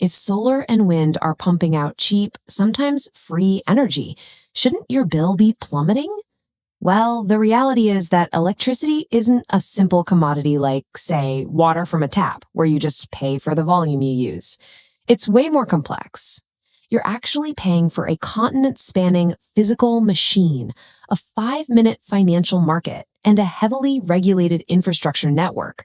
If solar and wind are pumping out cheap, sometimes free energy, shouldn't your bill be plummeting? Well, the reality is that electricity isn't a simple commodity like, say, water from a tap, where you just pay for the volume you use. It's way more complex. You're actually paying for a continent-spanning physical machine, a 5-minute financial market, and a heavily regulated infrastructure network.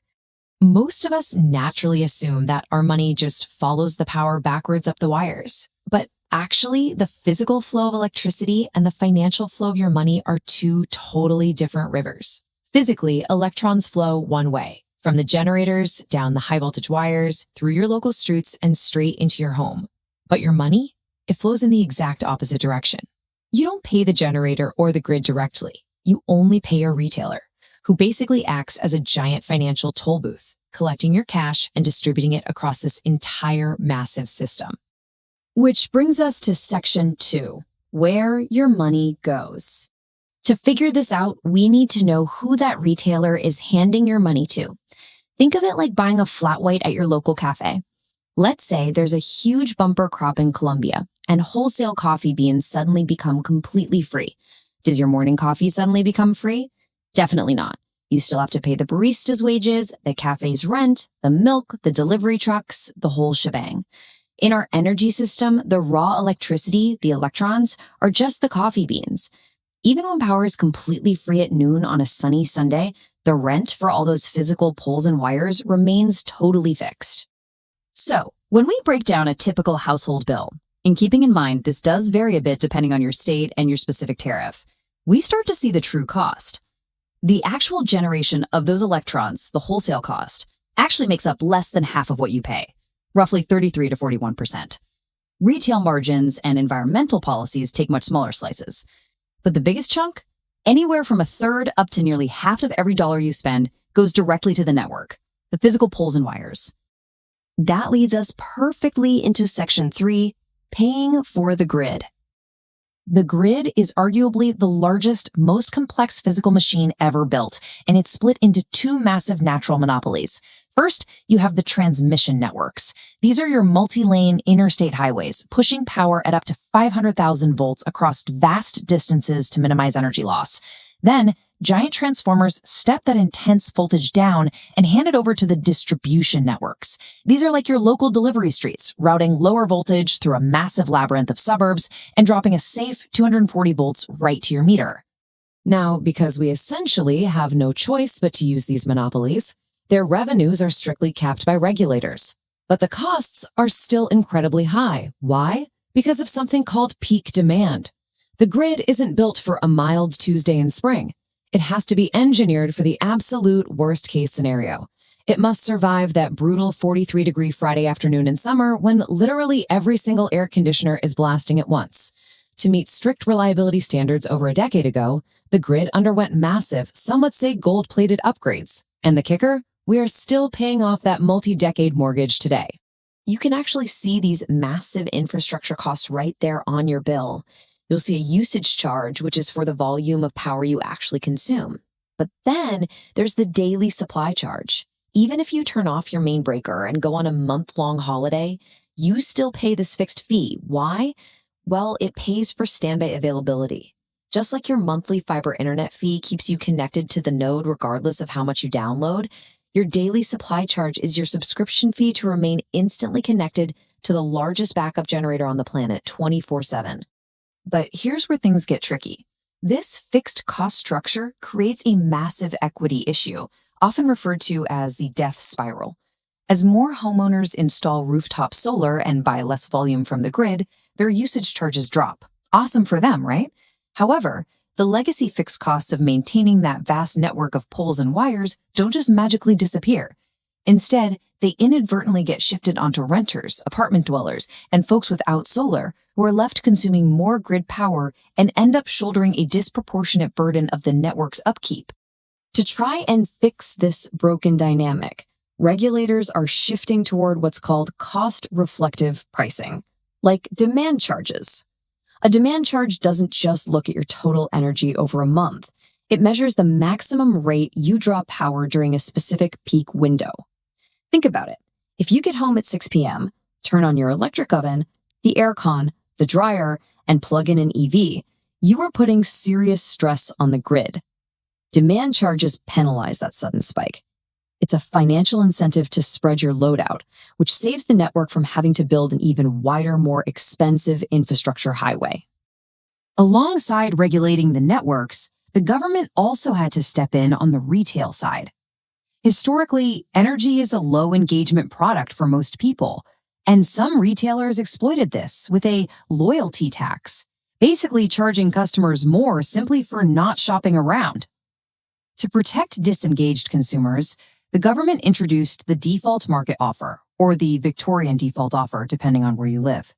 Most of us naturally assume that our money just follows the power backwards up the wires. But actually, the physical flow of electricity and the financial flow of your money are two totally different rivers. Physically, electrons flow one way, from the generators, down the high-voltage wires, through your local streets, and straight into your home. But your money? It flows in the exact opposite direction. You don't pay the generator or the grid directly. You only pay your retailer, who basically acts as a giant financial toll booth, collecting your cash and distributing it across this entire massive system. Which brings us to section 2, where your money goes. To figure this out, we need to know who that retailer is handing your money to. Think of it like buying a flat white at your local cafe. Let's say there's a huge bumper crop in Colombia, and wholesale coffee beans suddenly become completely free. Does your morning coffee suddenly become free? Definitely not. You still have to pay the barista's wages, the cafe's rent, the milk, the delivery trucks, the whole shebang. In our energy system, the raw electricity, the electrons, are just the coffee beans. Even when power is completely free at noon on a sunny Sunday, the rent for all those physical poles and wires remains totally fixed. So, when we break down a typical household bill, and keeping in mind this does vary a bit depending on your state and your specific tariff, we start to see the true cost. The actual generation of those electrons, the wholesale cost, actually makes up less than half of what you pay, roughly 33 to 41%. Retail margins and environmental policies take much smaller slices. But the biggest chunk, anywhere from a third up to nearly half of every dollar you spend, goes directly to the network, the physical poles and wires. That leads us perfectly into section 3, paying for the grid. The grid is arguably the largest, most complex physical machine ever built, and it's split into two massive natural monopolies. First, you have the transmission networks. These are your multi-lane interstate highways, pushing power at up to 500,000 volts across vast distances to minimize energy loss. Then, giant transformers step that intense voltage down and hand it over to the distribution networks. These are like your local delivery streets, routing lower voltage through a massive labyrinth of suburbs and dropping a safe 240 volts right to your meter. Now, because we essentially have no choice but to use these monopolies, their revenues are strictly capped by regulators. But the costs are still incredibly high. Why? Because of something called peak demand. The grid isn't built for a mild Tuesday in spring. It has to be engineered for the absolute worst-case scenario. It must survive that brutal 43-degree Friday afternoon in summer when literally every single air conditioner is blasting at once. To meet strict reliability standards over a decade ago, the grid underwent massive, some would say gold-plated upgrades. And the kicker? We are still paying off that multi-decade mortgage today. You can actually see these massive infrastructure costs right there on your bill. You'll see a usage charge, which is for the volume of power you actually consume. But then there's the daily supply charge. Even if you turn off your main breaker and go on a month-long holiday, you still pay this fixed fee. Why? Well, it pays for standby availability. Just like your monthly fiber internet fee keeps you connected to the node regardless of how much you download, your daily supply charge is your subscription fee to remain instantly connected to the largest backup generator on the planet 24/7. But here's where things get tricky. This fixed cost structure creates a massive equity issue, often referred to as the death spiral. As more homeowners install rooftop solar and buy less volume from the grid, their usage charges drop. Awesome for them, right? However, the legacy fixed costs of maintaining that vast network of poles and wires don't just magically disappear. Instead, they inadvertently get shifted onto renters, apartment dwellers, and folks without solar who are left consuming more grid power and end up shouldering a disproportionate burden of the network's upkeep. To try and fix this broken dynamic, regulators are shifting toward what's called cost-reflective pricing, like demand charges. A demand charge doesn't just look at your total energy over a month. It measures the maximum rate you draw power during a specific peak window. Think about it. If you get home at 6 p.m., turn on your electric oven, the aircon, the dryer, and plug in an EV, you are putting serious stress on the grid. Demand charges penalize that sudden spike. It's a financial incentive to spread your load out, which saves the network from having to build an even wider, more expensive infrastructure highway. Alongside regulating the networks, the government also had to step in on the retail side. Historically, energy is a low engagement product for most people, and some retailers exploited this with a loyalty tax, basically charging customers more simply for not shopping around. To protect disengaged consumers, the government introduced the default market offer, or the Victorian default offer, depending on where you live.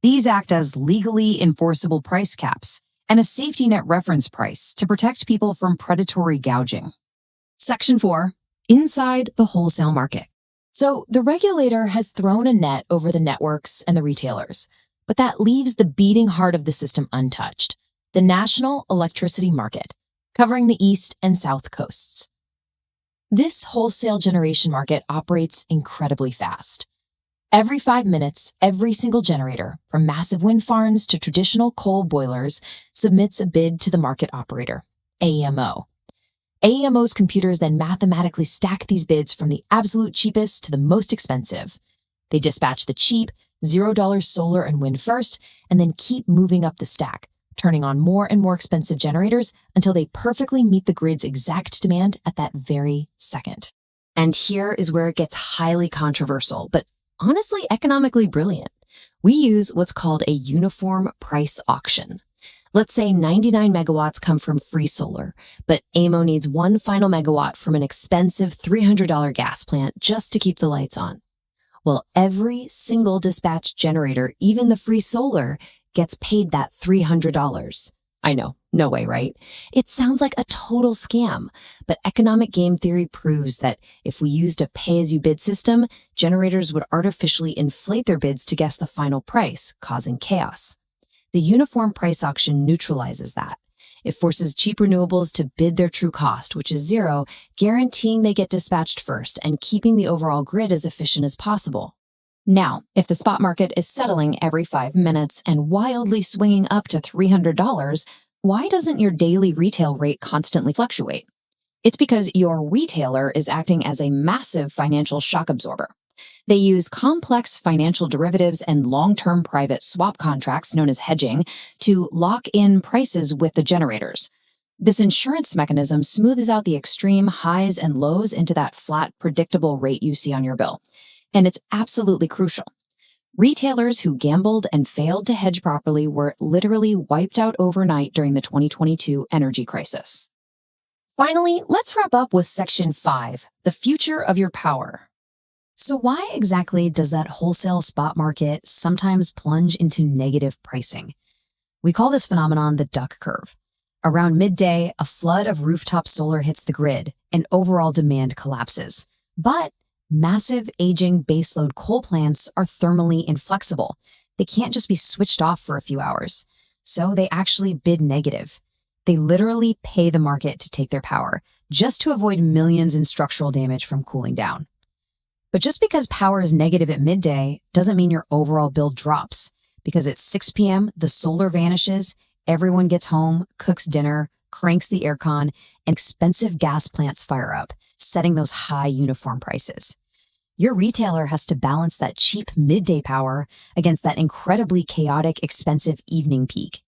These act as legally enforceable price caps and a safety net reference price to protect people from predatory gouging. Section 4. Inside the wholesale market. So the regulator has thrown a net over the networks and the retailers, but that leaves the beating heart of the system untouched, the national electricity market, covering the east and south coasts. This wholesale generation market operates incredibly fast. Every 5 minutes, every single generator, from massive wind farms to traditional coal boilers, submits a bid to the market operator, AEMO. AEMO's computers then mathematically stack these bids from the absolute cheapest to the most expensive. They dispatch the cheap, $0 solar and wind first, and then keep moving up the stack, turning on more and more expensive generators until they perfectly meet the grid's exact demand at that very second. And here is where it gets highly controversial, but honestly economically brilliant. We use what's called a uniform price auction. Let's say 99 megawatts come from free solar, but AEMO needs one final megawatt from an expensive $300 gas plant just to keep the lights on. Well, every single dispatched generator, even the free solar, gets paid that $300. I know, no way, right? It sounds like a total scam, but economic game theory proves that if we used a pay-as-you-bid system, generators would artificially inflate their bids to guess the final price, causing chaos. The uniform price auction neutralizes that. It forces cheap renewables to bid their true cost, which is zero, guaranteeing they get dispatched first and keeping the overall grid as efficient as possible. Now, if the spot market is settling every 5 minutes and wildly swinging up to $300, why doesn't your daily retail rate constantly fluctuate? It's because your retailer is acting as a massive financial shock absorber. They use complex financial derivatives and long-term private swap contracts known as hedging to lock in prices with the generators. This insurance mechanism smooths out the extreme highs and lows into that flat, predictable rate you see on your bill. And it's absolutely crucial. Retailers who gambled and failed to hedge properly were literally wiped out overnight during the 2022 energy crisis. Finally, let's wrap up with Section 5, the future of your power. So why exactly does that wholesale spot market sometimes plunge into negative pricing? We call this phenomenon the duck curve. Around midday, a flood of rooftop solar hits the grid and overall demand collapses. But massive aging baseload coal plants are thermally inflexible. They can't just be switched off for a few hours. So they actually bid negative. They literally pay the market to take their power, just to avoid millions in structural damage from cooling down. But just because power is negative at midday doesn't mean your overall bill drops. Because at 6 p.m., the solar vanishes, everyone gets home, cooks dinner, cranks the aircon, and expensive gas plants fire up, setting those high uniform prices. Your retailer has to balance that cheap midday power against that incredibly chaotic, expensive evening peak.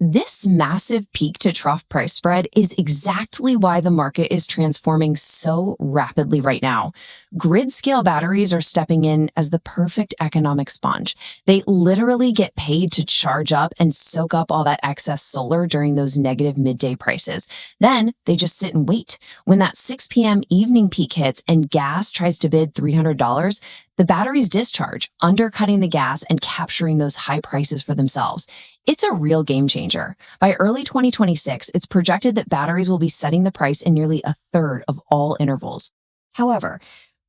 This massive peak to trough price spread is exactly why the market is transforming so rapidly right now. Grid-scale batteries are stepping in as the perfect economic sponge. They literally get paid to charge up and soak up all that excess solar during those negative midday prices. Then they just sit and wait. When that 6 p.m. evening peak hits and gas tries to bid $300, the batteries discharge, undercutting the gas and capturing those high prices for themselves. It's a real game changer. By early 2026, it's projected that batteries will be setting the price in nearly a third of all intervals. However,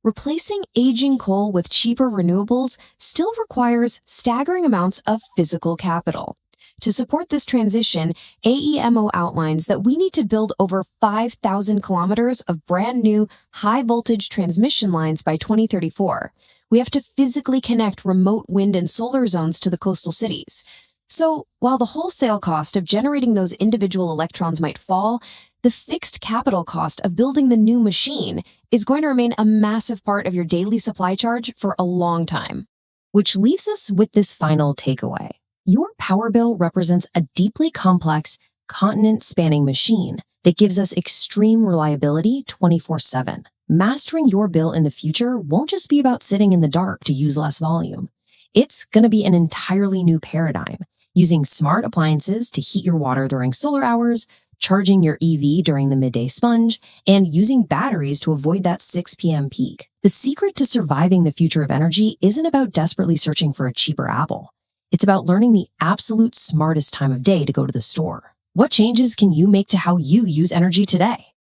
replacing aging coal with cheaper renewables still requires staggering amounts of physical capital. To support this transition, AEMO outlines that we need to build over 5,000 kilometers of brand new high-voltage transmission lines by 2034, We have to physically connect remote wind and solar zones to the coastal cities. So, while the wholesale cost of generating those individual electrons might fall, the fixed capital cost of building the new machine is going to remain a massive part of your daily supply charge for a long time. Which leaves us with this final takeaway. Your power bill represents a deeply complex, continent-spanning machine that gives us extreme reliability 24/7. Mastering your bill in the future won't just be about sitting in the dark to use less volume. It's going to be an entirely new paradigm, using smart appliances to heat your water during solar hours, charging your EV during the midday sponge, and using batteries to avoid that 6 p.m. peak. The secret to surviving the future of energy isn't about desperately searching for a cheaper apple. It's about learning the absolute smartest time of day to go to the store. What changes can you make to how you use energy today?